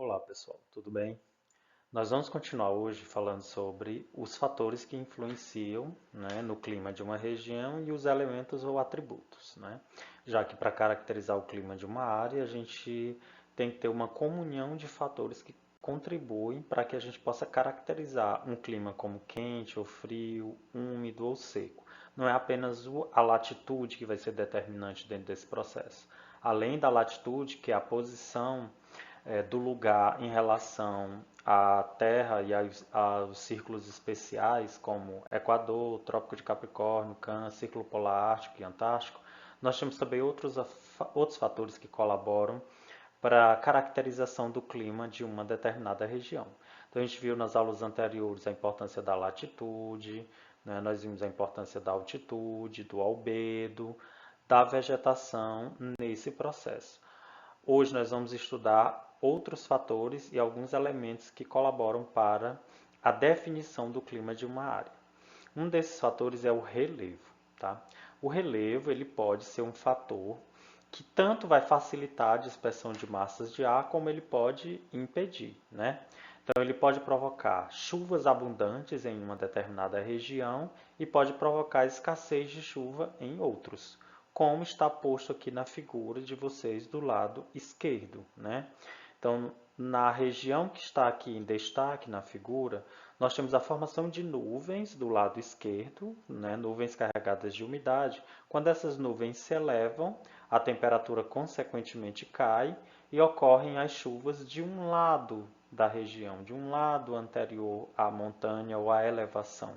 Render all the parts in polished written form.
Olá pessoal, tudo bem? Nós vamos continuar hoje falando sobre os fatores que influenciam, né, no clima de uma região e os elementos ou atributos, né? Já que para caracterizar o clima de uma área, a gente tem que ter uma comunhão de fatores que contribuem para que a gente possa caracterizar um clima como quente ou frio, úmido ou seco. Não é apenas a latitude que vai ser determinante dentro desse processo. Além da latitude, que é a posição do lugar em relação à Terra e aos círculos especiais, como Equador, Trópico de Capricórnio, Câncer, Círculo Polar Ártico e Antártico, nós temos também outros fatores que colaboram para a caracterização do clima de uma determinada região. Então, a gente viu nas aulas anteriores a importância da latitude, né? Nós vimos a importância da altitude, do albedo, da vegetação nesse processo. Hoje nós vamos estudar outros fatores e alguns elementos que colaboram para a definição do clima de uma área. Um desses fatores é o relevo, tá? O relevo ele pode ser um fator que tanto vai facilitar a dispersão de massas de ar, como ele pode impedir, né? Então ele pode provocar chuvas abundantes em uma determinada região e pode provocar escassez de chuva em outros, como está posto aqui na figura de vocês do lado esquerdo, né? Então, na região que está aqui em destaque na figura, nós temos a formação de nuvens do lado esquerdo, né, nuvens carregadas de umidade. Quando essas nuvens se elevam, a temperatura consequentemente cai e ocorrem as chuvas de um lado da região, de um lado anterior à montanha ou à elevação.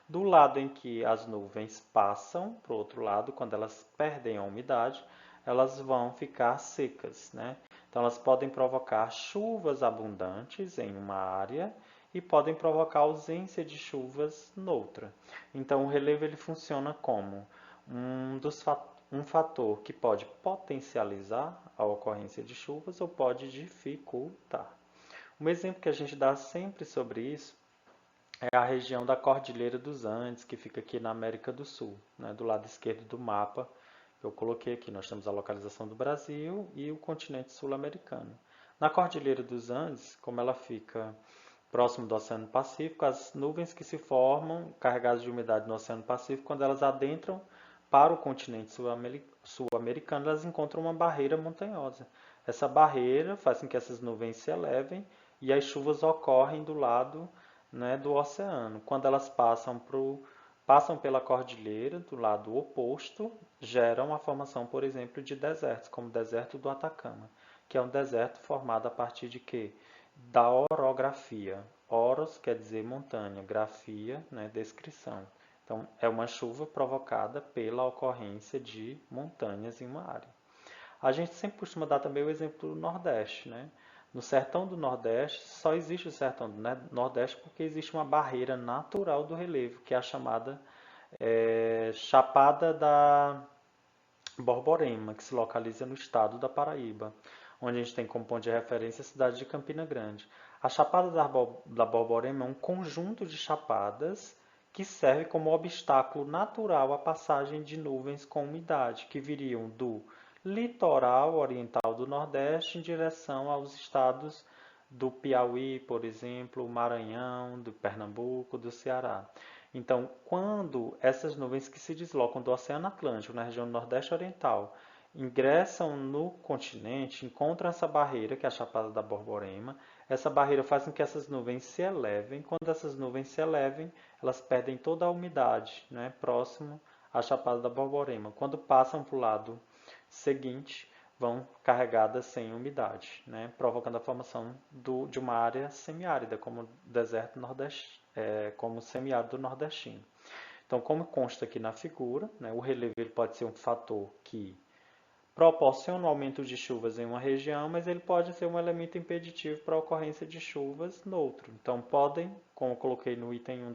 Do lado em que as nuvens passam para o outro lado, quando elas perdem a umidade, elas vão ficar secas, né? Então elas podem provocar chuvas abundantes em uma área e podem provocar ausência de chuvas noutra. Então o relevo ele funciona como um fator que pode potencializar a ocorrência de chuvas ou pode dificultar. Um exemplo que a gente dá sempre sobre isso é a região da Cordilheira dos Andes, que fica aqui na América do Sul, né, do lado esquerdo do mapa. Eu coloquei aqui, nós temos a localização do Brasil e o continente sul-americano. Na Cordilheira dos Andes, como ela fica próximo do Oceano Pacífico, as nuvens que se formam carregadas de umidade no Oceano Pacífico, quando elas adentram para o continente sul-americano, elas encontram uma barreira montanhosa. Essa barreira faz com que essas nuvens se elevem e as chuvas ocorrem do lado, né, do oceano. Quando elas passam pela cordilheira, do lado oposto, geram a formação, por exemplo, de desertos, como o deserto do Atacama, que é um deserto formado a partir de quê? Da orografia. Oros quer dizer montanha, grafia, né, descrição. Então, é uma chuva provocada pela ocorrência de montanhas em uma área. A gente sempre costuma dar também o exemplo do Nordeste, né? No sertão do Nordeste, só existe o sertão do Nordeste porque existe uma barreira natural do relevo, que é a chamada Chapada da Borborema, que se localiza no estado da Paraíba, onde a gente tem como ponto de referência a cidade de Campina Grande. A Chapada da Borborema é um conjunto de chapadas que serve como obstáculo natural à passagem de nuvens com umidade, que viriam do litoral oriental do Nordeste em direção aos estados do Piauí, por exemplo, Maranhão, do Pernambuco, do Ceará. Então, quando essas nuvens que se deslocam do Oceano Atlântico, na região do Nordeste Oriental, ingressam no continente, encontram essa barreira, que é a Chapada da Borborema, essa barreira faz com que essas nuvens se elevem. Quando essas nuvens se elevem, elas perdem toda a umidade, né, próximo à Chapada da Borborema. Quando passam para o lado seguinte, vão carregadas sem umidade, né, provocando a formação de uma área semiárida, como o deserto nordeste, como o semiárido nordestino. Então, como consta aqui na figura, né, o relevo ele pode ser um fator que proporciona o aumento de chuvas em uma região, mas ele pode ser um elemento impeditivo para a ocorrência de chuvas no outro. Então, podem, como eu coloquei no item 1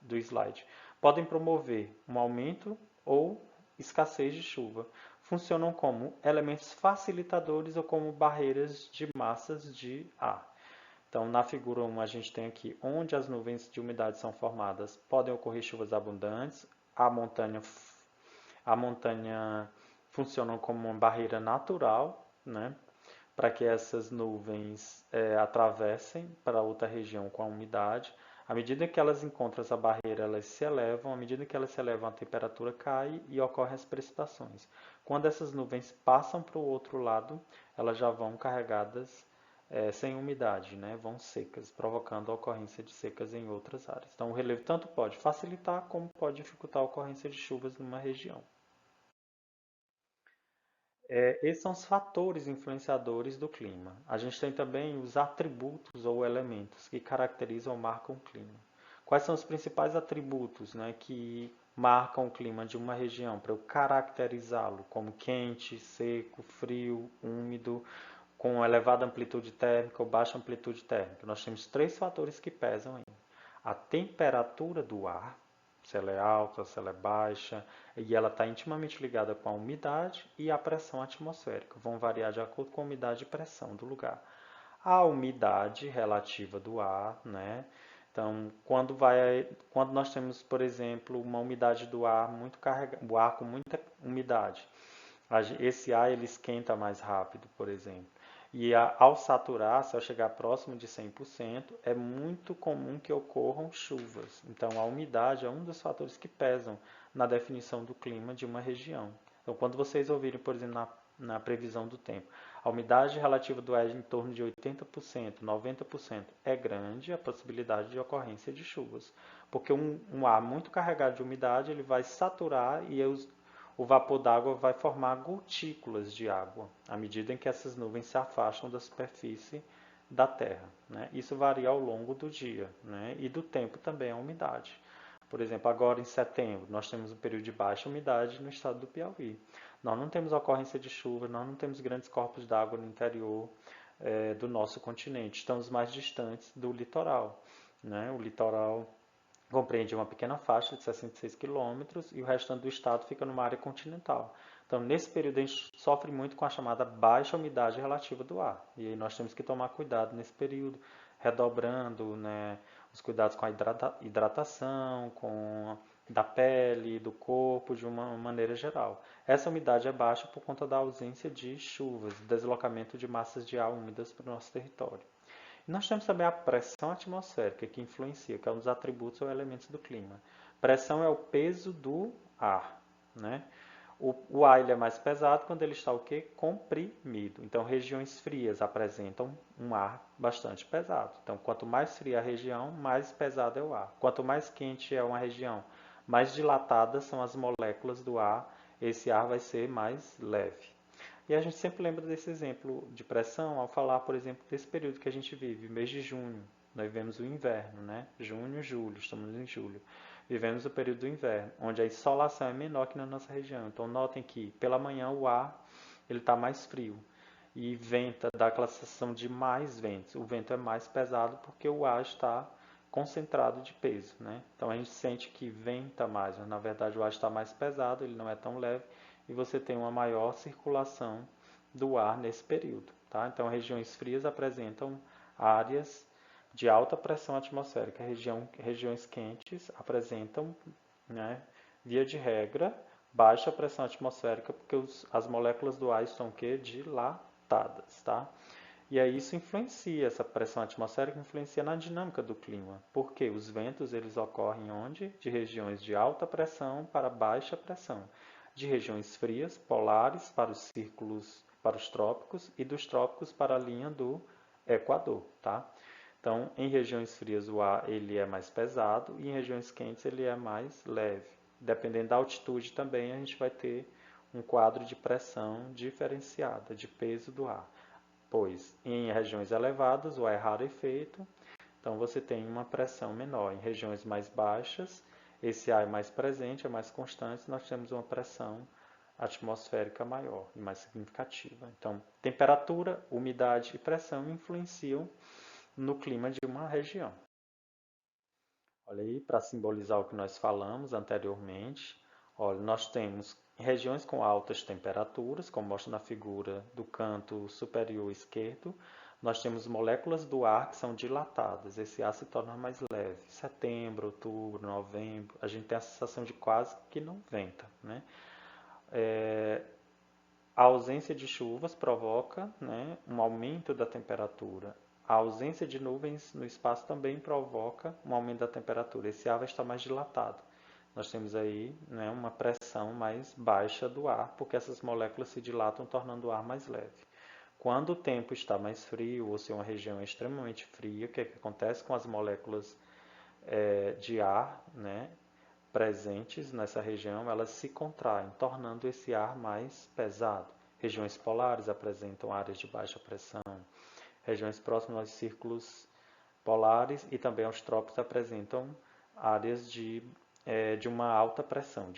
do slide, podem promover um aumento ou escassez de chuva. Funcionam como elementos facilitadores ou como barreiras de massas de ar. Então, na figura 1, a gente tem aqui onde as nuvens de umidade são formadas, podem ocorrer chuvas abundantes, a montanha funciona como uma barreira natural, né, para que essas nuvens atravessem para outra região com a umidade. À medida que elas encontram essa barreira, elas se elevam. À medida que elas se elevam, a temperatura cai e ocorrem as precipitações. Quando essas nuvens passam para o outro lado, elas já vão carregadas sem umidade, né? Vão secas, provocando a ocorrência de secas em outras áreas. Então, o relevo tanto pode facilitar como pode dificultar a ocorrência de chuvas numa região. Esses são os fatores influenciadores do clima. A gente tem também os atributos ou elementos que caracterizam ou marcam o clima. Quais são os principais atributos, né, que marcam o clima de uma região para eu caracterizá-lo como quente, seco, frio, úmido, com elevada amplitude térmica ou baixa amplitude térmica? Nós temos três fatores que pesam aí: a temperatura do ar, se ela é alta, se ela é baixa, e ela está intimamente ligada com a umidade e a pressão atmosférica. Vão variar de acordo com a umidade e pressão do lugar. A umidade relativa do ar, né? Então, quando nós temos, por exemplo, uma umidade do ar muito carregada, o ar com muita umidade, esse ar ele esquenta mais rápido, por exemplo. E ao saturar, se eu chegar próximo de 100%, é muito comum que ocorram chuvas. Então, a umidade é um dos fatores que pesam na definição do clima de uma região. Então, quando vocês ouvirem, por exemplo, na previsão do tempo, a umidade relativa do ar é em torno de 80%, 90%, é grande a possibilidade de ocorrência de chuvas. Porque um ar muito carregado de umidade, ele vai saturar e o vapor d'água vai formar gotículas de água, à medida em que essas nuvens se afastam da superfície da Terra, né? Isso varia ao longo do dia, né? E do tempo também a umidade. Por exemplo, agora em setembro, nós temos um período de baixa umidade no estado do Piauí. Nós não temos ocorrência de chuva, nós não temos grandes corpos d'água no interior do nosso continente. Estamos mais distantes do litoral, né? O litoral compreende uma pequena faixa de 66 quilômetros e o restante do estado fica numa área continental. Então, nesse período, a gente sofre muito com a chamada baixa umidade relativa do ar. E aí nós temos que tomar cuidado nesse período, redobrando, né, os cuidados com a hidratação, com da pele, do corpo, de uma maneira geral. Essa umidade é baixa por conta da ausência de chuvas, deslocamento de massas de ar úmidas para o nosso território. Nós temos também a pressão atmosférica, que influencia, que é um dos atributos ou elementos do clima. Pressão é o peso do ar, né? O ar ele é mais pesado quando ele está o quê? Comprimido. Então, regiões frias apresentam um ar bastante pesado. Então, quanto mais fria a região, mais pesado é o ar. Quanto mais quente é uma região, mais dilatadas são as moléculas do ar, esse ar vai ser mais leve. E a gente sempre lembra desse exemplo de pressão ao falar, por exemplo, desse período que a gente vive, mês de junho. Nós vivemos o inverno, né? Junho, julho, estamos em julho. Vivemos o período do inverno, onde a insolação é menor que na nossa região. Então, notem que pela manhã o ar ele está mais frio e venta, dá aquela sensação de mais ventos. O vento é mais pesado porque o ar está concentrado de peso, né? Então, a gente sente que venta mais, mas na verdade o ar está mais pesado, ele não é tão leve e você tem uma maior circulação do ar nesse período. Tá? Então, regiões frias apresentam áreas de alta pressão atmosférica. Regiões quentes apresentam, né, via de regra, baixa pressão atmosférica, porque as moléculas do ar estão que dilatadas. Tá? E aí isso influencia, essa pressão atmosférica influencia na dinâmica do clima. Porque os ventos eles ocorrem onde? De regiões de alta pressão para baixa pressão. De regiões frias, polares, para os círculos, para os trópicos, e dos trópicos para a linha do Equador. Tá? Então, em regiões frias o ar ele é mais pesado e em regiões quentes ele é mais leve. Dependendo da altitude também a gente vai ter um quadro de pressão diferenciada, de peso do ar, pois em regiões elevadas o ar é rarefeito, então você tem uma pressão menor. Em regiões mais baixas, esse ar é mais presente, é mais constante, nós temos uma pressão atmosférica maior e mais significativa. Então, temperatura, umidade e pressão influenciam no clima de uma região. Olha aí, para simbolizar o que nós falamos anteriormente, olha, nós temos regiões com altas temperaturas, como mostra na figura do canto superior esquerdo, nós temos moléculas do ar que são dilatadas, esse ar se torna mais leve. Setembro, outubro, novembro, a gente tem a sensação de quase que não venta, né? A ausência de chuvas provoca, né, um aumento da temperatura. A ausência de nuvens no espaço também provoca um aumento da temperatura. Esse ar vai estar mais dilatado. Nós temos aí, né, uma pressão mais baixa do ar, porque essas moléculas se dilatam, tornando o ar mais leve. Quando o tempo está mais frio, ou se uma região é extremamente fria, o que acontece com as moléculas de ar, né, presentes nessa região, elas se contraem, tornando esse ar mais pesado. Regiões polares apresentam áreas de baixa pressão. Regiões próximas aos círculos polares e também aos trópicos apresentam áreas de uma alta pressão,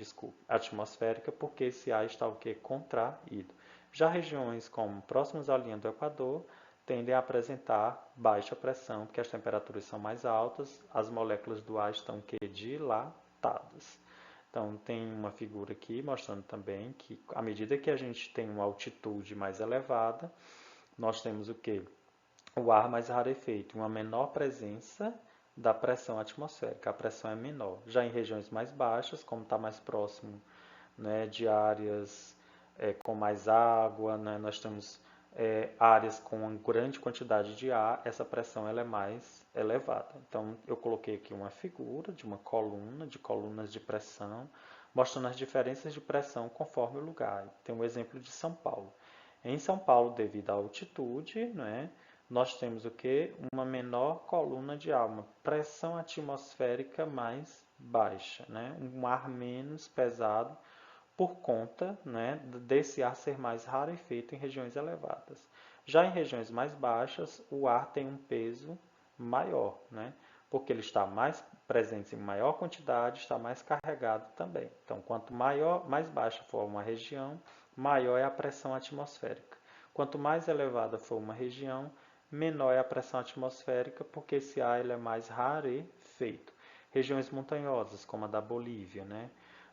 atmosférica, porque esse ar está o que? Contraído. Já regiões como próximas à linha do Equador tendem a apresentar baixa pressão, porque as temperaturas são mais altas, as moléculas do ar estão que? Dilatadas. Então, tem uma figura aqui mostrando também que, à medida que a gente tem uma altitude mais elevada, nós temos o que? O ar mais rarefeito, uma menor presença da pressão atmosférica, a pressão é menor. Já em regiões mais baixas, como está mais próximo, né, de áreas com mais água, né, nós temos áreas com uma grande quantidade de ar, essa pressão ela é mais elevada. Então, eu coloquei aqui uma figura de uma coluna, de colunas de pressão, mostrando as diferenças de pressão conforme o lugar. Tem um exemplo de São Paulo. Em São Paulo, devido à altitude, né, nós temos o que? Uma menor coluna de ar, uma pressão atmosférica mais baixa, né? Um ar menos pesado por conta, né, desse ar ser mais rarefeito em regiões elevadas. Já em regiões mais baixas, o ar tem um peso maior, né? Porque ele está mais presente em maior quantidade, está mais carregado também. Então, quanto mais baixa for uma região, maior é a pressão atmosférica. Quanto mais elevada for uma região, menor é a pressão atmosférica, porque esse ar ele é mais rarefeito. Regiões montanhosas, como a da Bolívia, né?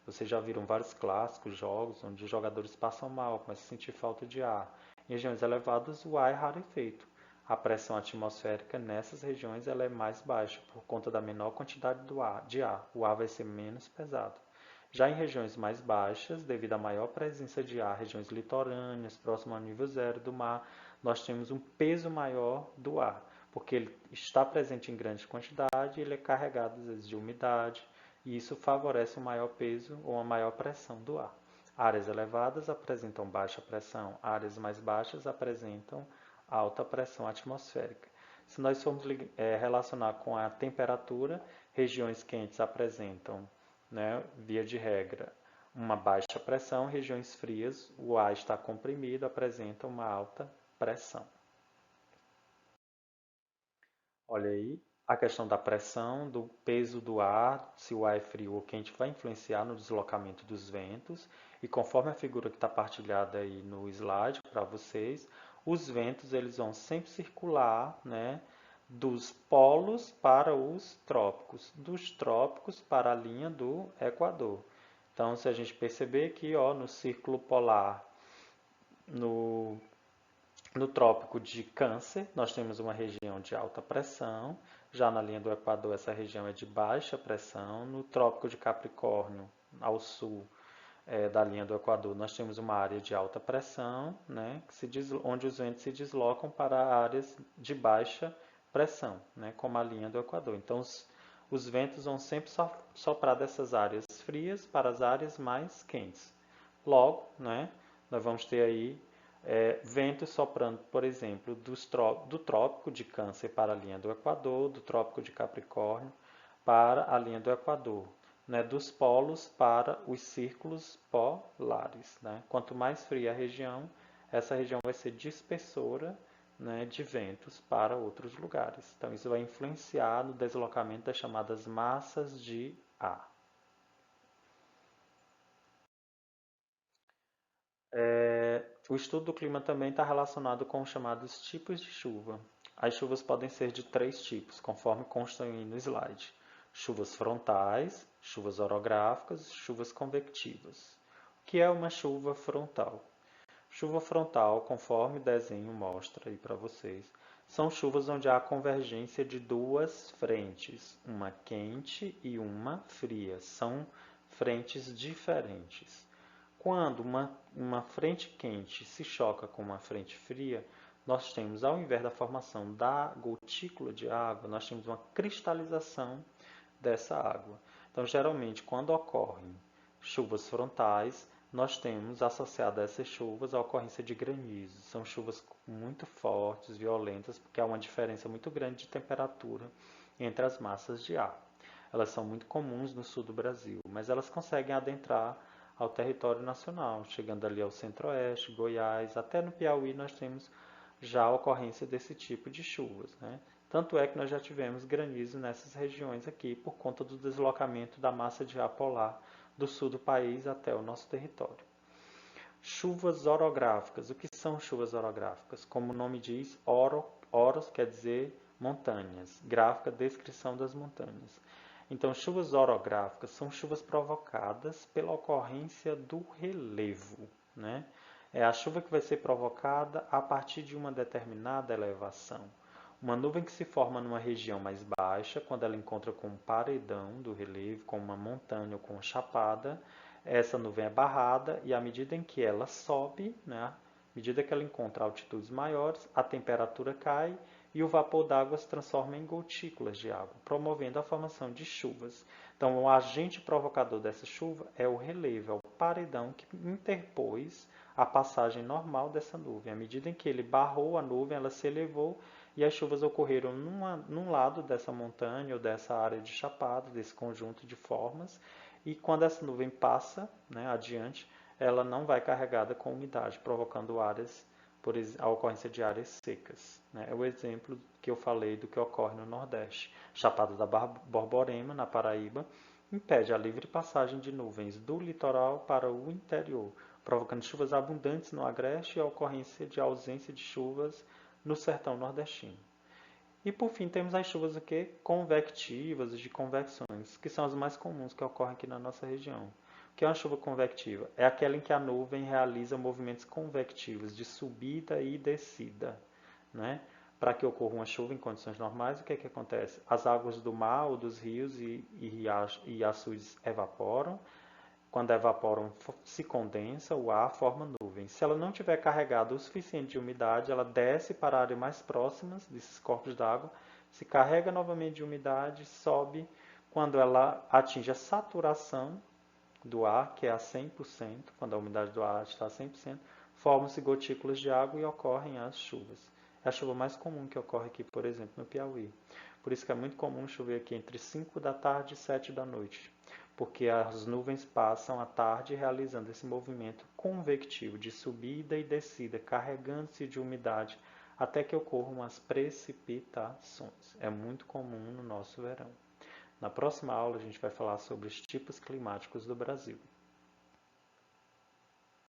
Vocês já viram vários clássicos, jogos, onde os jogadores passam mal, começam a sentir falta de ar. Em regiões elevadas, o ar é rarefeito. A pressão atmosférica nessas regiões ela é mais baixa, por conta da menor quantidade de ar. O ar vai ser menos pesado. Já em regiões mais baixas, devido à maior presença de ar, regiões litorâneas, próximas ao nível zero do mar, nós temos um peso maior do ar, porque ele está presente em grande quantidade e ele é carregado, às vezes, de umidade, e isso favorece um maior peso ou uma maior pressão do ar. Áreas elevadas apresentam baixa pressão, áreas mais baixas apresentam alta pressão atmosférica. Se nós formos relacionar com a temperatura, regiões quentes apresentam, né, via de regra, uma baixa pressão, regiões frias, o ar está comprimido, apresenta uma alta pressão. Olha aí, a questão da pressão, do peso do ar, se o ar é frio ou quente, vai influenciar no deslocamento dos ventos. E conforme a figura que está partilhada aí no slide para vocês, os ventos eles vão sempre circular, né, dos polos para os trópicos, dos trópicos para a linha do Equador. Então, se a gente perceber aqui, ó, no círculo polar, no no trópico de Câncer, nós temos uma região de alta pressão. Já na linha do Equador, essa região é de baixa pressão. No trópico de Capricórnio, ao sul da linha do Equador, nós temos uma área de alta pressão, né, onde os ventos se deslocam para áreas de baixa pressão, né, como a linha do Equador. Então, os ventos vão sempre soprar dessas áreas frias para as áreas mais quentes. Logo, né, nós vamos ter aí ventos soprando, por exemplo, do trópico de Câncer para a linha do Equador, do trópico de Capricórnio para a linha do Equador, né, dos polos para os círculos polares. Né? Quanto mais fria a região, essa região vai ser dispersora, né, de ventos para outros lugares. Então, isso vai influenciar no deslocamento das chamadas massas de ar. O estudo do clima também está relacionado com os chamados tipos de chuva. As chuvas podem ser de três tipos, conforme consta aí no slide. Chuvas frontais, chuvas orográficas, chuvas convectivas. O que é uma chuva frontal? Chuva frontal, conforme o desenho mostra aí para vocês, são chuvas onde há convergência de duas frentes, uma quente e uma fria. São frentes diferentes. quando uma frente quente se choca com uma frente fria, nós temos, ao invés da formação da gotícula de água, nós temos uma cristalização dessa água. Então, geralmente, quando ocorrem chuvas frontais, nós temos associado a essas chuvas a ocorrência de granizo. São chuvas muito fortes, violentas, porque há uma diferença muito grande de temperatura entre as massas de ar. Elas são muito comuns no sul do Brasil, mas elas conseguem adentrar ao território nacional, chegando ali ao centro-oeste, Goiás, até no Piauí nós temos já a ocorrência desse tipo de chuvas, né? Tanto é que nós já tivemos granizo nessas regiões aqui por conta do deslocamento da massa de ar polar do sul do país até o nosso território. Chuvas orográficas. O que são chuvas orográficas? Como o nome diz, oros quer dizer montanhas, gráfica, descrição das montanhas. Então, chuvas orográficas são chuvas provocadas pela ocorrência do relevo, né? É a chuva que vai ser provocada a partir de uma determinada elevação. Uma nuvem que se forma numa região mais baixa, quando ela encontra com um paredão do relevo, com uma montanha ou com uma chapada, essa nuvem é barrada e à medida em que ela sobe, né, à medida que ela encontra altitudes maiores, a temperatura cai e o vapor d'água se transforma em gotículas de água, promovendo a formação de chuvas. Então, o agente provocador dessa chuva é o relevo, é o paredão que interpôs a passagem normal dessa nuvem. À medida em que ele barrou a nuvem, ela se elevou e as chuvas ocorreram num lado dessa montanha ou dessa área de chapada, desse conjunto de formas, e quando essa nuvem passa, né, adiante, ela não vai carregada com umidade, provocando a ocorrência de áreas secas. Né? É o exemplo que eu falei do que ocorre no Nordeste. Chapada da Borborema, na Paraíba, impede a livre passagem de nuvens do litoral para o interior, provocando chuvas abundantes no Agreste e a ocorrência de ausência de chuvas no sertão nordestino. E por fim temos as chuvas convectivas, de convecções, que são as mais comuns que ocorrem aqui na nossa região. O que é uma chuva convectiva? É aquela em que a nuvem realiza movimentos convectivos de subida e descida. Né? Para que ocorra uma chuva em condições normais, o que é que acontece? As águas do mar ou dos rios e açudes evaporam. Quando evaporam, se condensa o ar, forma nuvem. Se ela não tiver carregada o suficiente de umidade, ela desce para áreas mais próximas desses corpos d'água, se carrega novamente de umidade, sobe. Quando ela atinge a saturação do ar, que é a 100%, quando a umidade do ar está a 100%, formam-se gotículas de água e ocorrem as chuvas. É a chuva mais comum que ocorre aqui, por exemplo, no Piauí. Por isso que é muito comum chover aqui entre 5 da tarde e 7 da noite, porque as nuvens passam a tarde realizando esse movimento convectivo de subida e descida, carregando-se de umidade até que ocorram as precipitações. É muito comum no nosso verão. Na próxima aula a gente vai falar sobre os tipos climáticos do Brasil.